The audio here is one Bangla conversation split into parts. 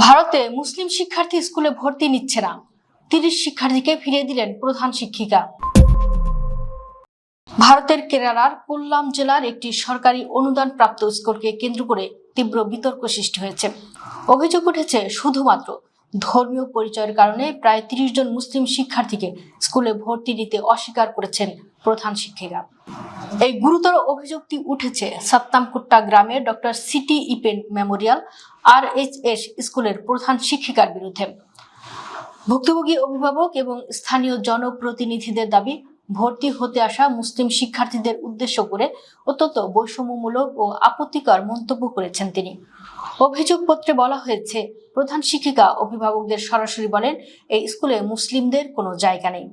ভারতে মুসলিম শিক্ষার্থী স্কুলে ভর্তি নিচ্ছে না, 30 শিক্ষার্থীকে ফিরিয়ে দিলেন প্রধান শিক্ষিকা। ভারতের কেরালার কোল্লাম জেলার একটি সরকারি অনুদান প্রাপ্ত স্কুলকে কেন্দ্র করে তীব্র বিতর্ক সৃষ্টি হয়েছে। অভিযোগ উঠেছে শুধুমাত্র ধর্মীয় পরিচয়ের কারণে প্রায় 30 জন মুসলিম শিক্ষার্থীকে স্কুলে ভর্তি নিতে অস্বীকার করেছেন প্রধান শিক্ষিকা। এই গুরুতর অভিযোগটি উঠেছে সাত্তামকুট্টা গ্রামের ডক্টর সিটি ইপেন মেমোরিয়াল RHS স্কুলের প্রধান শিক্ষিকার বিরুদ্ধে। ভুক্তভোগী অভিভাবক এবং স্থানীয় জনপ্রতিনিধিদের দাবি, ভর্তি হতে আসা মুসলিম শিক্ষার্থীদের উদ্দেশ্য করে অত্যন্ত বৈষম্যমূলক ও আপত্তিকর মন্তব্য করেছেন তিনি। অভিযোগপত্রে বলা হয়েছে, প্রধান শিক্ষিকা অভিভাবকদের সরাসরি বলেন, এই স্কুলে মুসলিমদের কোনো জায়গা নেই।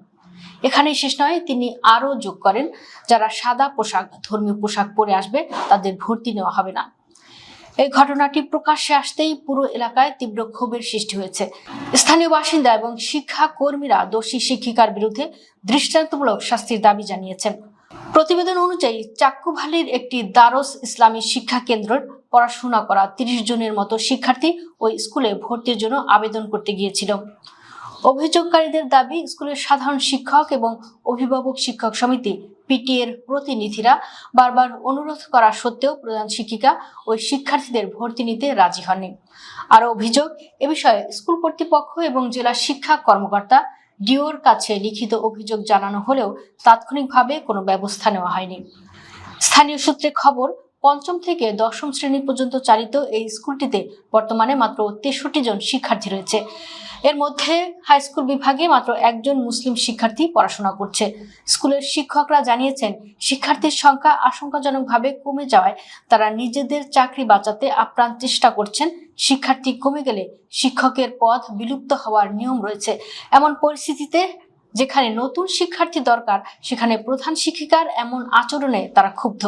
এখানেই শেষ নয়, তিনি আরও যোগ করেন, যারা সাদা পোশাক, ধর্মীয় পোশাক পরে আসবে তাদের ভর্তি নেওয়া হবে না। এই ঘটনাটি প্রকাশ্যে আসতেই পুরো এলাকায় তীব্র ক্ষোভের সৃষ্টি হয়েছে। স্থানীয় বাসিন্দা এবং শিক্ষা কর্মীরা দোষী শিক্ষিকার বিরুদ্ধে দৃষ্টান্তমূলক শাস্তির দাবি জানিয়েছেন। প্রতিবেদন অনুযায়ী চাক্কুভালির একটি দারস ইসলামী শিক্ষা কেন্দ্রের পড়াশোনা করা 30 জনের মতো শিক্ষার্থী ওই স্কুলে ভর্তির জন্য আবেদন করতে গিয়েছিল। অভিযোগকারীদের দাবি, স্কুলের সাধারণ শিক্ষক এবং অভিভাবক শিক্ষক সমিতি PTA এর প্রতিনিধিরা বারবার অনুরোধ করা সত্ত্বেও প্রধান শিক্ষিকা ওই শিক্ষার্থীদের ভর্তি নিতে রাজি হননি। আরও অভিযোগ, এ বিষয়ে স্কুল কর্তৃপক্ষ এবং জেলা শিক্ষা কর্মকর্তা DOর কাছে লিখিত অভিযোগ জানানো হলেও তাৎক্ষণিকভাবে কোনো ব্যবস্থা নেওয়া হয়নি। স্থানীয় সূত্রে খবর, 5ম থেকে 10ম শ্রেণী পর্যন্ত চালিত এই স্কুলটিতে বর্তমানে মাত্র 63 জন শিক্ষার্থী রয়েছে। এর মধ্যে হাই স্কুল বিভাগে মাত্র 1 জন মুসলিম শিক্ষার্থী পড়াশোনা করছে। স্কুলের শিক্ষকরা জানিয়েছেন, শিক্ষার্থীর সংখ্যা আশঙ্কাজনকভাবে কমে যাওয়ায় তারা নিজেদের চাকরি বাঁচাতে আপ্রাণ চেষ্টা করছেন। শিক্ষার্থী কমে গেলে শিক্ষকের পদ বিলুপ্ত হওয়ার নিয়ম রয়েছে। এমন পরিস্থিতিতে যেখানে নতুন শিক্ষার্থী দরকার, সেখানে প্রধান শিক্ষিকার এমন আচরণে তারা ক্ষুব্ধ।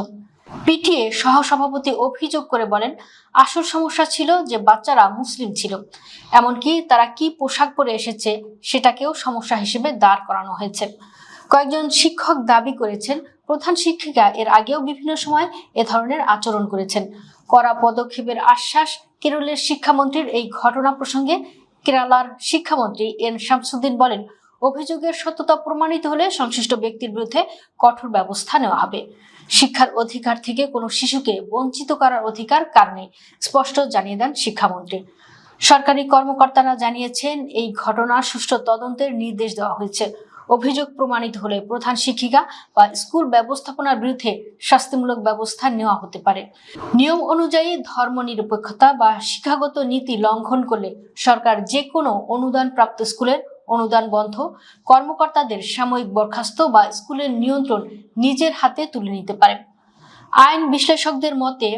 PTA সহসভাপতি অভিযোগ করে বলেন, আসল সমস্যা ছিল যে বাচ্চারা মুসলিম ছিল, এমনকি তারা কি পোশাক পরে এসেছে সেটাকেও সমস্যা হিসেবে দাঁড় করানো হয়েছে। কয়েকজন শিক্ষক দাবি করেছেন, প্রধান শিক্ষিকা এর আগেও বিভিন্ন সময় এ ধরনের আচরণ করেছেন। কড়া পদক্ষেপের আশ্বাস কেরলের শিক্ষামন্ত্রীর। এই ঘটনা প্রসঙ্গে কেরালার শিক্ষামন্ত্রী N শামসুদ্দিন বলেন, অভিযোগের সত্যতা প্রমাণিত হলে সংশ্লিষ্ট ব্যক্তির বিরুদ্ধে কঠোর ব্যবস্থা নেওয়া হবে। শিক্ষার অধিকার থেকে কোনো শিশুকে বঞ্চিত করার অধিকার কারণে স্পষ্ট জানিয়ে দেন শিক্ষামন্ত্রী। সরকারি কর্মকর্তারা জানিয়েছেন, এই ঘটনার সুষ্ঠু তদন্তের নির্দেশ দেওয়া হয়েছে। অভিযোগ প্রমাণিত হলে প্রধান শিক্ষিকা বা স্কুল ব্যবস্থাপনার বিরুদ্ধে শাস্তিমূলক ব্যবস্থা নেওয়া হতে পারে। নিয়ম অনুযায়ী ধর্মনিরপেক্ষতা বা শিক্ষাগত নীতি লঙ্ঘন করলে সরকার যে কোনো অনুদান প্রাপ্ত স্কুলের অনুদান বন্ধ, কর্মকর্তাদের সাময়িক বরখাস্ত বা স্কুলের নিয়ন্ত্রণ নিজের হাতে তুলে নিতে পারে। আইন বিশ্লেষকদের মতে,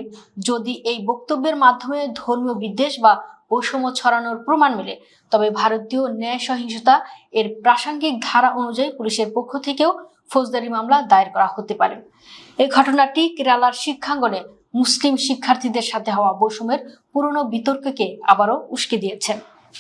যদি এই বক্তব্যের মাধ্যমে ধর্মীয় বিদ্বেষ বা বৈষম্য ছড়ানোর প্রমাণ মেলে, তবে ভারতীয় ন্যায় সহিংসতা এর প্রাসঙ্গিক ধারা অনুযায়ী পুলিশের পক্ষ থেকেও ফৌজদারি মামলা দায়ের করা হতে পারে। এই ঘটনাটি কেরালার শিক্ষাঙ্গনে মুসলিম শিক্ষার্থীদের সাথে হওয়া বৈষম্যের পুরনো বিতর্ককে আবারও উস্কে দিয়েছে।